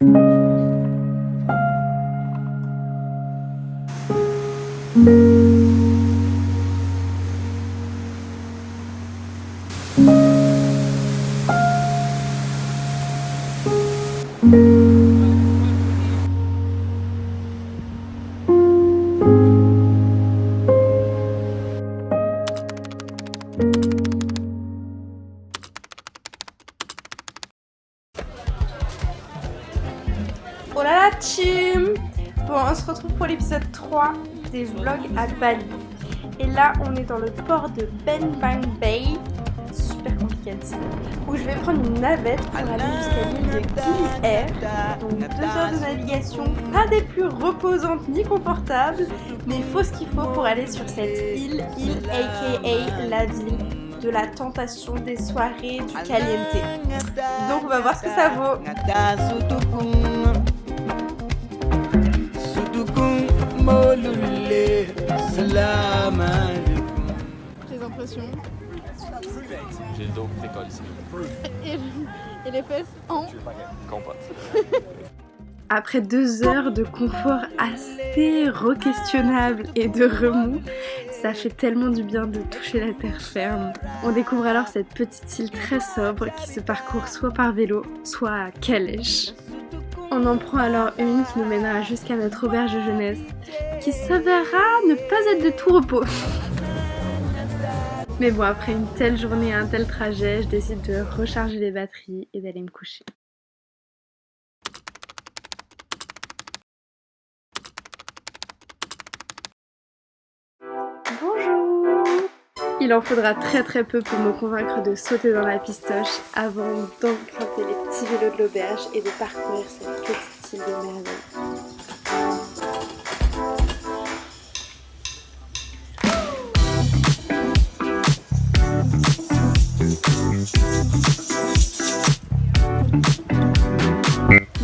Oh là là, Chim! Bon, on se retrouve pour l'épisode 3 des vlogs à Bali. Et là, on est dans le port de Bembang Bay, super compliqué à dire, où je vais prendre une navette pour aller jusqu'à l'île de Gili Air. Donc 2 heures de navigation, pas des plus reposantes ni confortables, mais il faut ce qu'il faut pour aller sur cette île aka la ville de la tentation, des soirées, du caliente. Donc on va voir ce que ça vaut. Tes impressions? J'ai le dos décollissé. Et les fesses en Compote. Après 2 heures de confort assez re-questionnable et de remous, ça fait tellement du bien de toucher la terre ferme. On découvre alors cette petite île très sobre qui se parcourt soit par vélo, soit à calèche. On en prend alors une qui nous mènera jusqu'à notre auberge de jeunesse, qui s'avérera ne pas être de tout repos. Mais bon, après une telle journée et un tel trajet, je décide de recharger les batteries et d'aller me coucher. Bonjour! Il en faudra très peu pour me convaincre de sauter dans la pistoche avant d'emprunter les petits vélos de l'auberge et de parcourir cette petite île de merveille.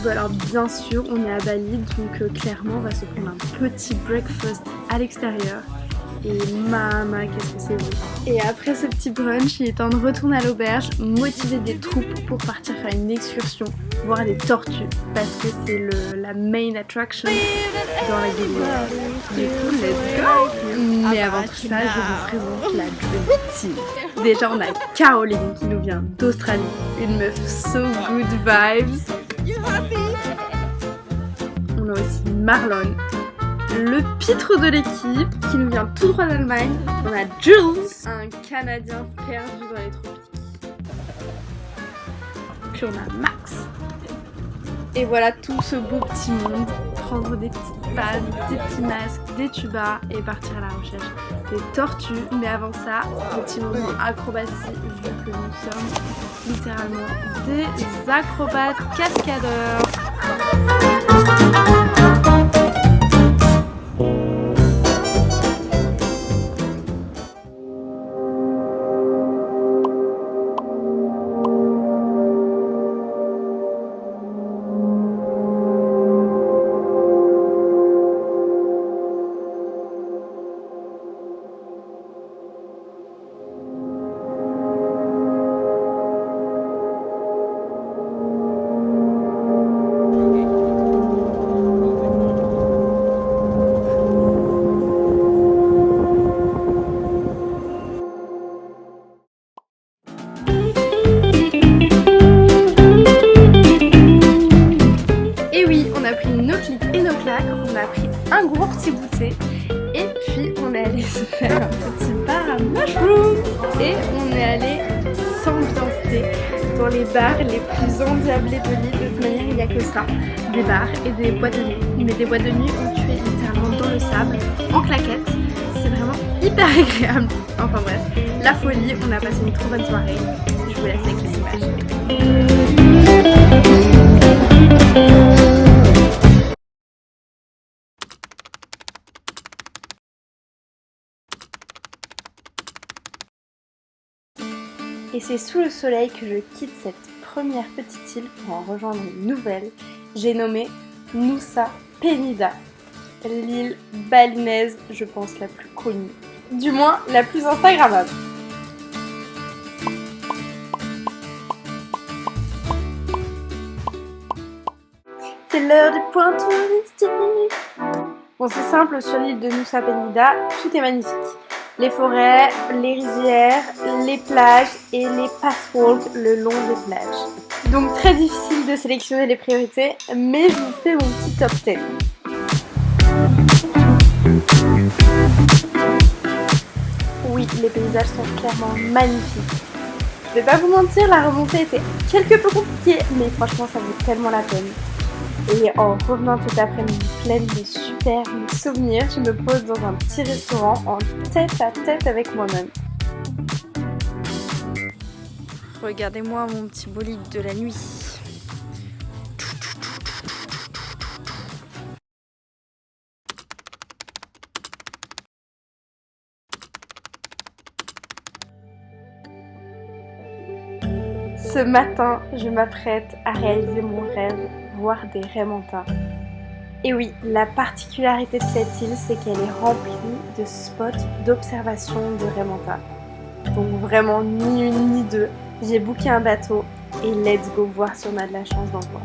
Bon alors bien sûr on est à Bali donc clairement on va se prendre un petit breakfast à l'extérieur. Et mama, qu'est-ce que c'est bon. Et après ce petit brunch, il est temps de retourner à l'auberge, motiver des troupes pour partir faire une excursion, voir des tortues, parce que c'est la main attraction dans la Gili. Du coup, let's go! Mais avant tout ça, je vous présente la Dream Team. Déjà, on a Caroline qui nous vient d'Australie, une meuf so good vibes. On a aussi Marlon, le pitre de l'équipe qui nous vient tout droit d'Allemagne. On a Jules, un Canadien perdu dans les tropiques. Puis on a Max. Et voilà tout ce beau petit monde. Prendre des petites pannes, des petits masques, des tubas et partir à la recherche des tortues. Mais avant ça, petit moment acrobatie vu que nous sommes littéralement des acrobates cascadeurs. On a pris un gros petit goûter et puis on est allé se faire un petit bar à mushrooms et on est allé s'ambiancer dans les bars les plus endiablés de l'île. De toute manière il n'y a que ça, des bars et des boîtes de nuit, mais des boîtes de nuit où tu es littéralement dans le sable, en claquettes, c'est vraiment hyper agréable. Enfin bref, la folie, on a passé une trop bonne soirée, je vous laisse avec les images. Et c'est sous le soleil que je quitte cette première petite île pour en rejoindre une nouvelle. J'ai nommé Nusa Penida, l'île balinaise, je pense la plus connue, du moins la plus instagrammable. c'est l'heure du point touristique. Bon, c'est simple, sur l'île de Nusa Penida, tout est magnifique. Les forêts, les rizières, les plages et les pathwalks le long des plages. Donc très difficile de sélectionner les priorités, mais je vous fais mon petit top 10. Oui, les paysages sont clairement magnifiques. Je vais pas vous mentir, la remontée était quelque peu compliquée, mais franchement ça vaut tellement la peine. Et en revenant cet après-midi pleine de superbes souvenirs, je me pose dans un petit restaurant en tête à tête avec moi-même. Regardez-moi mon petit bolide de la nuit. Ce matin, je m'apprête à réaliser mon rêve, voir des raies mentins. Et oui, la particularité de cette île, c'est qu'elle est remplie de spots d'observation de raies mentins. Donc vraiment, ni une ni deux, j'ai booké un bateau et let's go voir si on a de la chance d'en voir.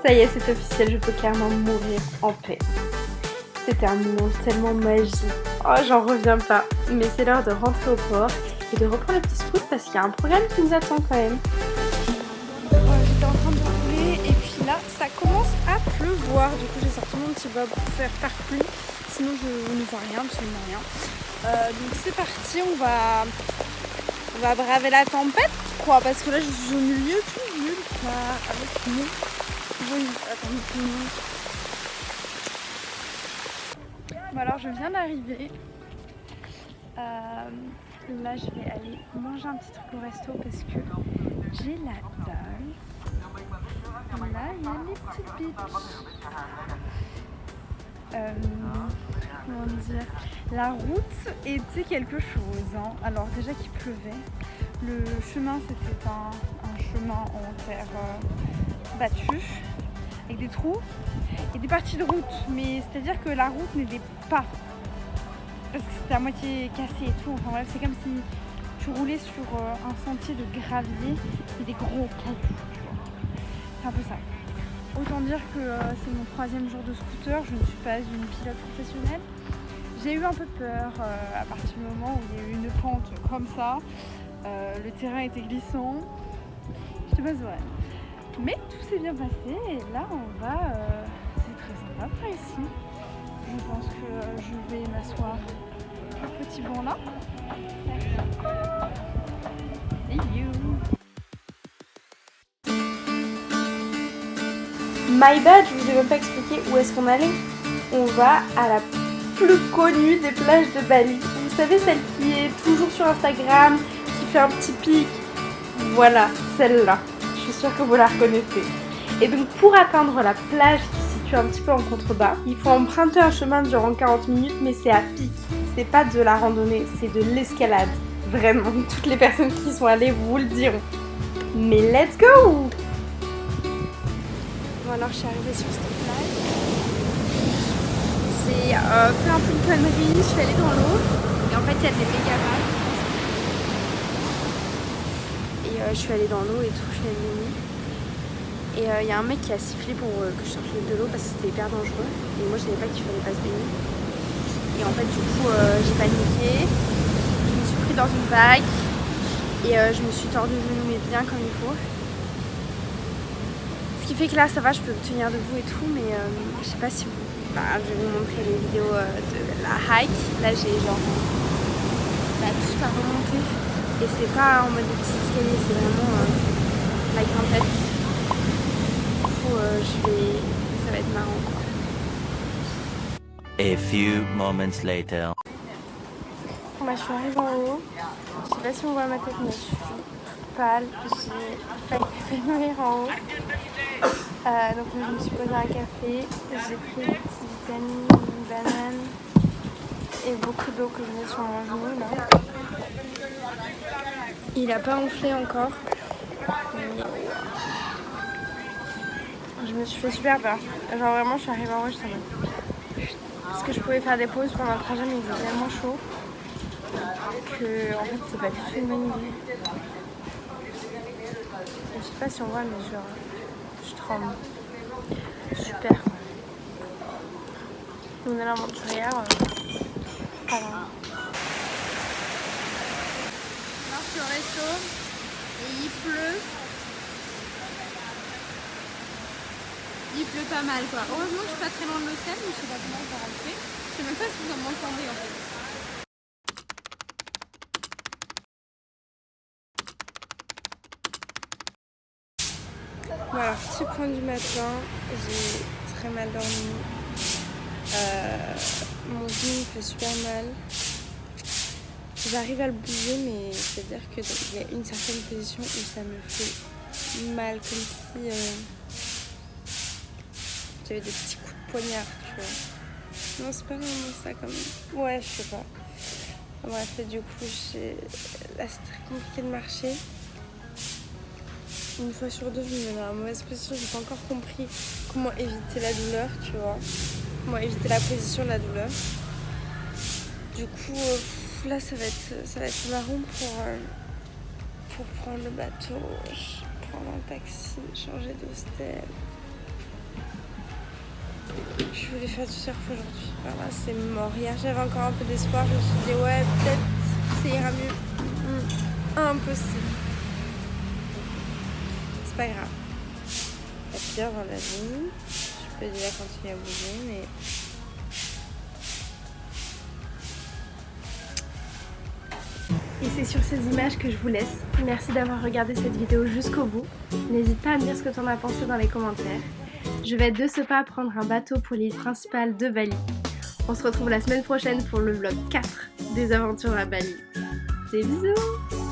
Ça y est, c'est officiel, je peux clairement mourir en paix. C'était un moment tellement magique. Oh, j'en reviens pas. Mais c'est l'heure de rentrer au port et de reprendre le petit scoot parce qu'il y a un programme qui nous attend quand même. J'étais en train de rouler et puis là, ça commence à pleuvoir. Du coup, j'ai sorti mon petit bob pour faire parapluie. Sinon, je ne vois rien, absolument rien. Donc c'est parti, on va braver la tempête, quoi. Parce que là, je suis au milieu tout nulle part avec nous. Oui, attendez. Bon alors je viens d'arriver. Là je vais aller manger un petit truc au resto parce que j'ai la dalle. Là il y a les petites biches. Comment dire, la route était quelque chose. Hein. Alors déjà qu'il pleuvait. Le chemin c'était un chemin en terre battue. Avec des trous et des parties de route, mais c'est à dire que la route n'était pas parce que c'était à moitié cassé et tout. Enfin bref, c'est comme si tu roulais sur un sentier de gravier et des gros cailloux, tu vois. C'est un peu ça. Autant dire que c'est mon 3e jour de scooter, je ne suis pas une pilote professionnelle. J'ai eu un peu peur à partir du moment où il y a eu une pente comme ça. Le terrain était glissant. Je te passe vrai. Mais tout s'est bien passé et là on va, c'est très sympa par ici. Je pense que je vais m'asseoir sur ce petit banc là. Et you. My bad, je vous ai même pas expliqué où est-ce qu'on allait. On va à la plus connue des plages de Bali. Vous savez, celle qui est toujours sur Instagram, qui fait un petit pic. Voilà, celle-là. Je suis sûre que vous la reconnaissez. Et donc pour atteindre la plage qui se situe un petit peu en contrebas, il faut emprunter un chemin durant 40 minutes, mais c'est à pic. C'est pas de la randonnée, c'est de l'escalade. Vraiment, toutes les personnes qui y sont allées vous le diront. Mais let's go! Bon alors je suis arrivée sur cette plage. J'ai fait un peu de conneries, je suis allée dans l'eau. Et en fait il y a des méga vagues. Je suis allée dans l'eau et tout, je suis allée. Et il y a un mec qui a sifflé pour que je sorte de l'eau parce que c'était hyper dangereux. Et moi je savais pas qu'il fallait pas se baigner. Et en fait du coup j'ai paniqué. Je me suis pris dans une vague. Et je me suis tordu le genou mais bien comme il faut. Ce qui fait que là ça va, je peux me tenir debout et tout. Mais je sais pas si vous... Bah, je vais vous montrer les vidéos de la hike. Là j'ai genre tout à remonter. Et c'est pas en mode de petit escalier, c'est vraiment la grimpette. Du coup, ça va être marrant quoi. A few moments later. Moi je suis arrivée en haut, je sais pas si on voit ma tête mais je suis toute pâle, j'ai failli m'évanouir en haut. Donc je me suis posée un café, j'ai pris des petits vitamines, une banane et beaucoup d'eau que je mets sur mon genou là. Il a pas enflé encore, mais je me suis fait super peur. Genre vraiment je suis arrivée en haut, j'étais en mode... Est-ce que je pouvais faire des pauses pendant le trajet mais il faisait tellement chaud que en fait c'est pas du tout une bonne idée. Je sais pas si on voit mais genre je tremble. Super. On est là en monturière. Pardon. On marche au resto et il pleut. Il pleut pas mal quoi. Heureusement que je suis pas très loin de l'hôtel, mais je sais pas comment on va rentrer. Je sais même pas si vous m'entendez en fait. Bon alors, petit point du matin, j'ai très mal dormi. Mon genou me fait super mal. J'arrive à le bouger, mais c'est-à-dire qu'il y a une certaine position où ça me fait mal, comme si j'avais des petits coups de poignard, tu vois. Non, c'est pas vraiment ça comme... Ouais, je sais pas. Bref, et du coup, là c'est très compliqué de marcher. Une fois sur deux, je me mets dans la mauvaise position. J'ai pas encore compris comment éviter la douleur, tu vois. Comment éviter la position de la douleur. Du coup, là, ça va être marrant pour prendre le bateau, prendre un taxi, changer d'hostel. Je voulais faire du surf aujourd'hui. Voilà, c'est mort. Hier, j'avais encore un peu d'espoir. Je me suis dit, ouais, peut-être ça ira mieux. Impossible. C'est pas grave. Il y a pire dans la vie. Je peux déjà continuer à bouger, mais... Et c'est sur ces images que je vous laisse. Merci d'avoir regardé cette vidéo jusqu'au bout. N'hésite pas à me dire ce que tu en as pensé dans les commentaires. Je vais de ce pas prendre un bateau pour l'île principale de Bali. On se retrouve la semaine prochaine pour le vlog 4 des aventures à Bali. Des bisous!